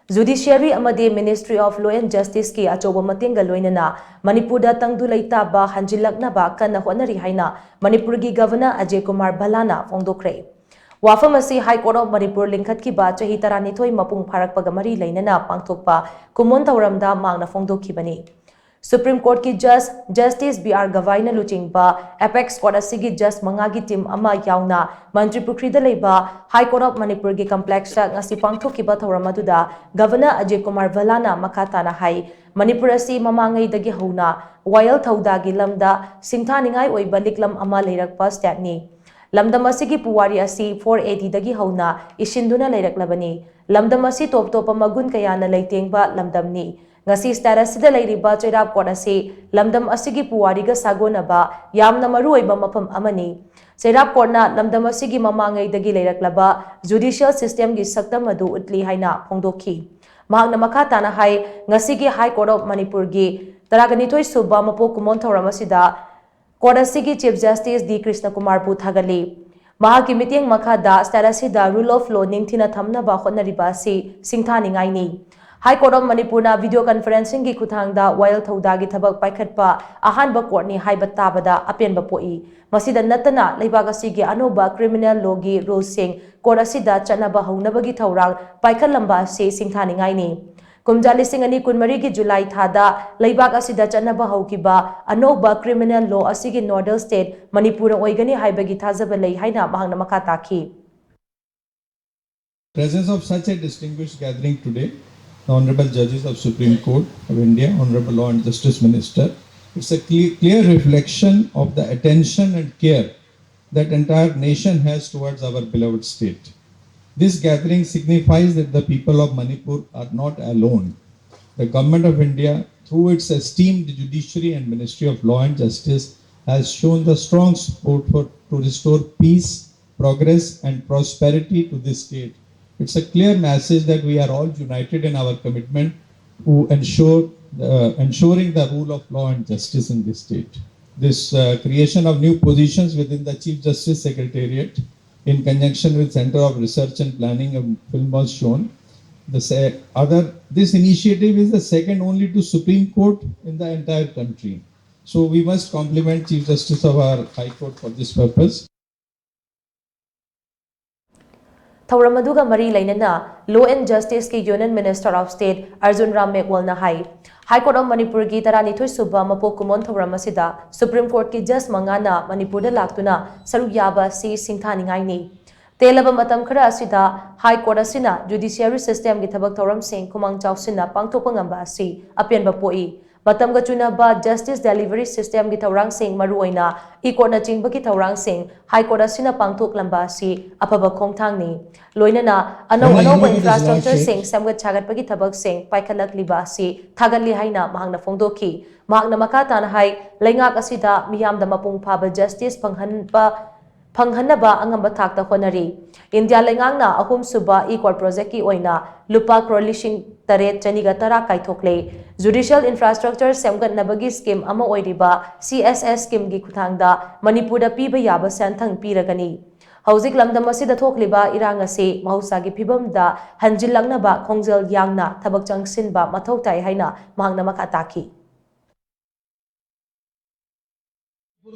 Judiciary amadi Ministry of Law and Justice ki achoba matenga loinana Manipur da tangdu leitaba hanjilaknaba kanna honari haina Manipur gi Governor Ajay Kumar Bhalana fongdokre. Wafam asi High Court of Manipur lingkhat ki ba chahi taranithoi mapung pharakpaga mari leinana pangthokpa KUMON THOURAMda mangna fongdokhibani. Supreme Court ki Judge Justice B.R. Gavaina luchingba Apex Court asigi Judge mangagi team ama yauna Manipuri da leiba High Court of Manipur gi complex sa ngasi pangthokiba thauram aduda Governor Ajay Kumar Bhalana makatana hai Manipur asi mamangai dagi hauna wayal thauda gi lamda Shingthaningai oiba liklam ama leirakpa state ni lamdam asigi puwari asi 480 dagi hauna isinduna leiraklabani lamdam asi top top magun kayana leitengba lamdam ni ngasi status sida leiriba chairap court ase lamdam asigi puwariga sagonaba yamna maru oiba mafam amani chairap court na lamdam asigi mamangai dagi leiraklaba judicial system gi saktam adu utli haina phongdokhi mahakna makatana hai ngasigi High Court of Manipur gi taraganithoi SHUBA MAPOK KUMON THOURAM asida court asigi Chief Justice D Krishna Kumar pu thagali mahaki miteng makada status sida rule of law ningthina thamna ba khonariba si Shingthaningaini High Court of Manipur na video conferencing gi kuthangda wayal thauda gi thabak paikhatpa ahanba court ni haiba tabada apenba poi masida natana leibak asigi anoba criminal law gi rules sing court asida chanaba haunaba gi thawrang paikhalamba se Shingthaningaini kumjali singani kunmari gi July thada leibak asida chanaba haukiba anoba criminal law asigi northern state Manipur oigani haiba gi thajaba lei haina mahangna makata ki Presence of such a distinguished gathering today, the Honorable Judges of Supreme Court of India, Honorable Law and Justice Minister, it's a clear reflection of the attention and care that entire nation has towards our beloved state. This gathering signifies that the people of Manipur are not alone. The Government of India, through its esteemed judiciary and Ministry of Law and Justice, has shown the strong support to restore peace, progress and prosperity to this state. It's a clear message that we are all united in our commitment to ensuring the rule of law and justice in this state. This creation of new positions within the Chief Justice Secretariat in conjunction with Center of Research and Planning of Film was shown. This initiative is the second only to Supreme Court in the entire country. So we must compliment Chief Justice of our High Court for this purpose. Thauram aduga mari lainana Law and Justice ki Union Minister of State Arjun Ram Meghwal na hai High Court of Manipur gi taranithoi SHUBA MAPOK KUMON THOURAM asida Supreme Court ki Judge mangana Manipur Da Laktuna Sharuk Yaba Asi Shingthaningaini telaba matam khara asida High Court asina judiciary system gi thabak thauram sing khumang chawsina pangthokpa ngamba asi apenba poi matam ga chunaba justice delivery system gi thaurang sing maruoina court na chingba ki thaurang sing High Court asina pangthok lamba asi apaba khongthang ni loinana anau infrastructure sing samgat chagat pagi thabak sing paikhalak liba asi thagali haina mahangna fongdokhi mahangna makatana hai leingak asida miyam da mapung phaba justice phanghanaba angamba thakta honari India lengangna ahum suba court project ki oina lupa crore lishing taret chaniga tara kaithokle judicial infrastructure semgat nabagi scheme ama oiriba CSS scheme gi kuthangda Manipur da piba yaba santhang piragani Hauzik lamdam asida thokliba irang ase mahausa gi phibam da hanjillagnaba khongjal yangna thabak changsinba mathau tai haina mahangna makataki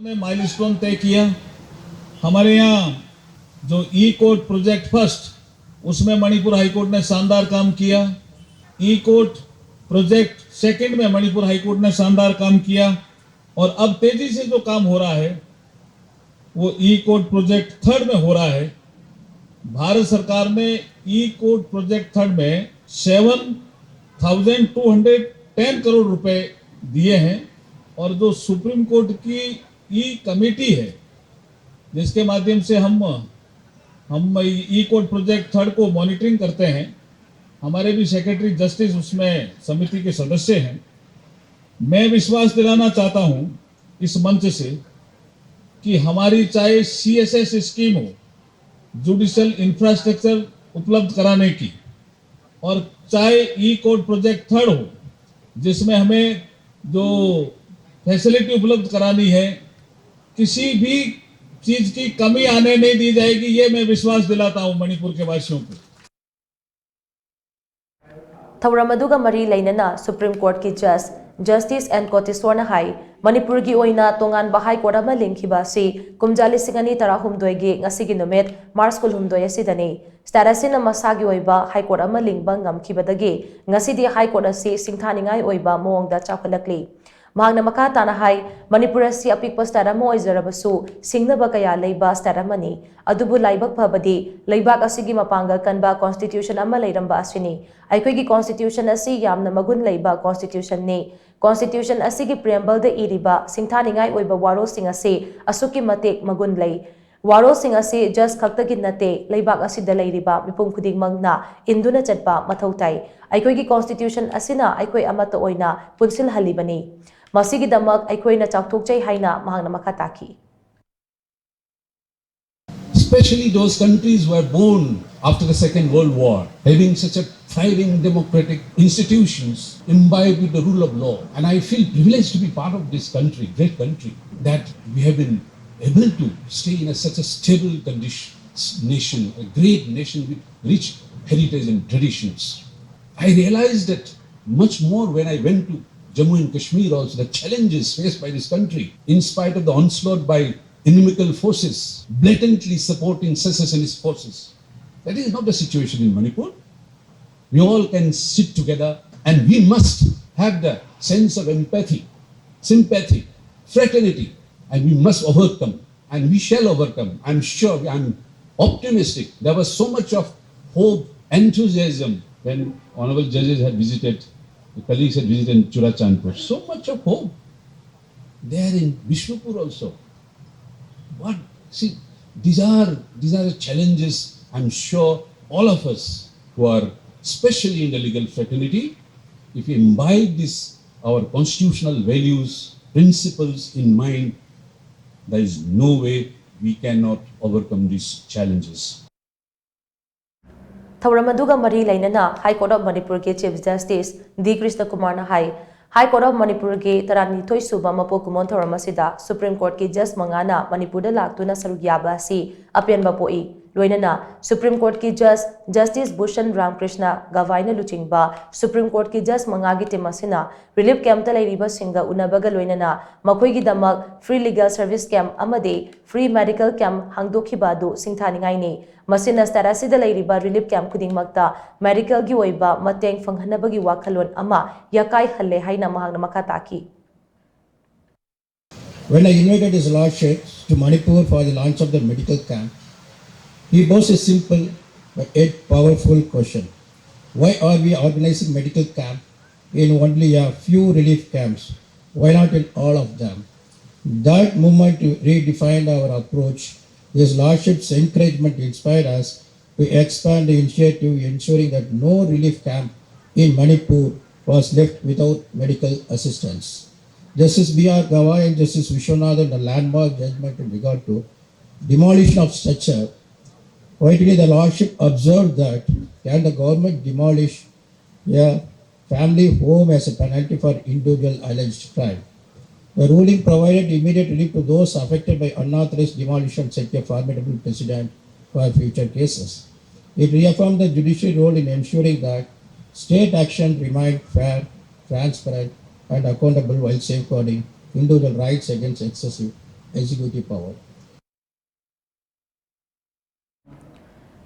ने milestone तय किया हमारे यहाँ जो court project first उसमें Manipur high court ने शानदार काम किया कोर्ट प्रोजेक्ट सेकंड में मणिपुर हाई कोर्ट ने शानदार काम किया और अब तेजी से जो काम हो रहा है वो कोर्ट प्रोजेक्ट थर्ड में हो रहा है भारत सरकार ने कोर्ट प्रोजेक्ट थर्ड में 7,210 करोड़ रुपए दिए हैं और जो सुप्रीम कोर्ट की कमेटी है जिसके माध्यम से हम कोर्ट प्रोजेक्ट थर्ड को मॉनिटरिंग करते हैं हमारे भी सेक्रेटरी जस्टिस उसमें समिति के सदस्य हैं मैं विश्वास दिलाना चाहता हूं इस मंच से कि हमारी चाहे CSS स्कीम हो जुडिशियल इंफ्रास्ट्रक्चर उपलब्ध कराने की और चाहे कोर्ट प्रोजेक्ट थर्ड हो जिसमें हमें जो फैसिलिटी उपलब्ध करानी है किसी भी चीज की कमी आने नहीं दी जाएगी ये मैं विश्वास दिलाता हूं मणिपुर के वासियों को Thouram aduga mari lainana Supreme Court ki Justice N Kotiswarna hai Manipur gi oina tongan bahai court ama lingkhiba si kumjali singani tarahumdoi gi ngasigi numit Mars kul humdoi asidani starasina masagi oiba high court ama lingba ngamkhibadagi ngasidi high court asi Shingthaningai oiba moongda chawkhalakli Mahangna makha tana hai Manipur asi apikpa starama oizarabasu singnaba kaya leiba staramani adubu laibak phabadi leibak asigi mapangal kanba constitution ama leiramba asini aikoigi constitution asi yamna magun leiba constitution ni constitution asigi preamble de iriba Shingthaningai oiba waro sing asi asuki matek magun lei waro sing asi just khaktagi nate leibak asida leiriba mipum khuding mangna induna chatpa mathautai aikoigi constitution asina aikoi amata oina punsil halibani Masigi damak aikoina chakthokchai haina mahangna makha taki Especially those countries were born after the Second World War, having such a thriving democratic institutions imbibed with the rule of law. And I feel privileged to be part of this country, great country, that we have been able to stay in such a stable nation, a great nation with rich heritage and traditions. I realized that much more when I went to Jammu and Kashmir also, the challenges faced by this country, in spite of the onslaught by inimical forces, blatantly supporting secessionist forces. That is not the situation in Manipur. We all can sit together and we must have the sense of empathy, sympathy, fraternity, and we must overcome, and we shall overcome. I'm sure, I'm optimistic. There was so much of hope, enthusiasm when honorable judges had visited, the colleagues had visited Churachandpur. So much of hope. There in Vishnupur also. But see, these are the challenges. I'm sure all of us who are especially in the legal fraternity, if we imbibe this, our constitutional values, principles in mind, there is no way we cannot overcome these challenges. Thouram aduga mari lainana High Court of Manipur ke Chief Justice D. Krishna Kumar na hai High Court of Manipur ke Taranithoi SHUBA MAPOK KUMON THOURAM asida Supreme Court ke Judge mangana Manipur Da Laktuna Sharuk Yaba Asi apianba poi loinana Supreme Court ke Judge Justice Bhushan Ramkrishna Gavaina luchingba Supreme Court ke Judge mangagi temasina relief camp ta leiriba singa unabaga loinana makhoi gi damak free legal service camp amade free medical camp hangdokhiba du Shingthaningaini masina starasida leiriba relief camp khudingmakta medical gi oiba mateng fanghanabagi wakhalon ama yakai halle haina mahangna makha taki When I invited His Lordship to Manipur for the launch of the medical camp, he posed a simple but yet powerful question. Why are we organizing medical camp in only a few relief camps? Why not in all of them? That movement redefined our approach. His Lordship's encouragement inspired us to expand the initiative, ensuring that no relief camp in Manipur was left without medical assistance. Justice B.R. Gawai and Justice Vishwanathan, the landmark judgment in regard to demolition of structure. Rightly, the Lordship observed that can the government demolish a family home as a penalty for individual alleged crime? The ruling provided immediate relief to those affected by unauthorized demolition, set a formidable precedent for future cases. It reaffirmed the judicial role in ensuring that state action remained fair, transparent, and accountable while safeguarding individual rights against excessive executive power.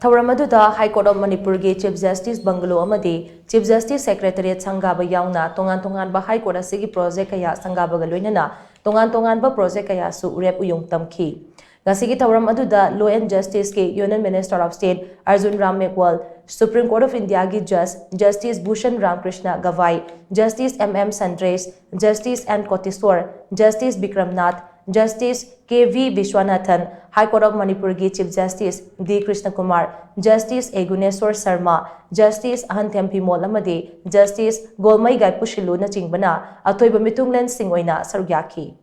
Thouram aduda High Court of Manipur ge Chief Justice Bangalo amadi Chief Justice Secretariat sangaba yauna tongan ba High Court asigi project kaya sangaba ga loinana tongan ba project kaya su rep uyong tamki ngasigi Thouram aduda Law and Justice ke Union Minister of State Arjun Ram Meghwal Supreme Court of India ki Justice Bhushan Ramkrishna Gavai Justice M.M. Sandres Justice N. Kotiswar Justice Bikram Nath Justice K.V. Vishwanathan High Court of Manipur ki Chief Justice D. Krishna Kumar Justice A. Guneswar Sharma Justice Ahanthem Pimol amadi Justice Golmai Gai Pushilu na chingbana athoiba mitunglen sing oina sarugyaki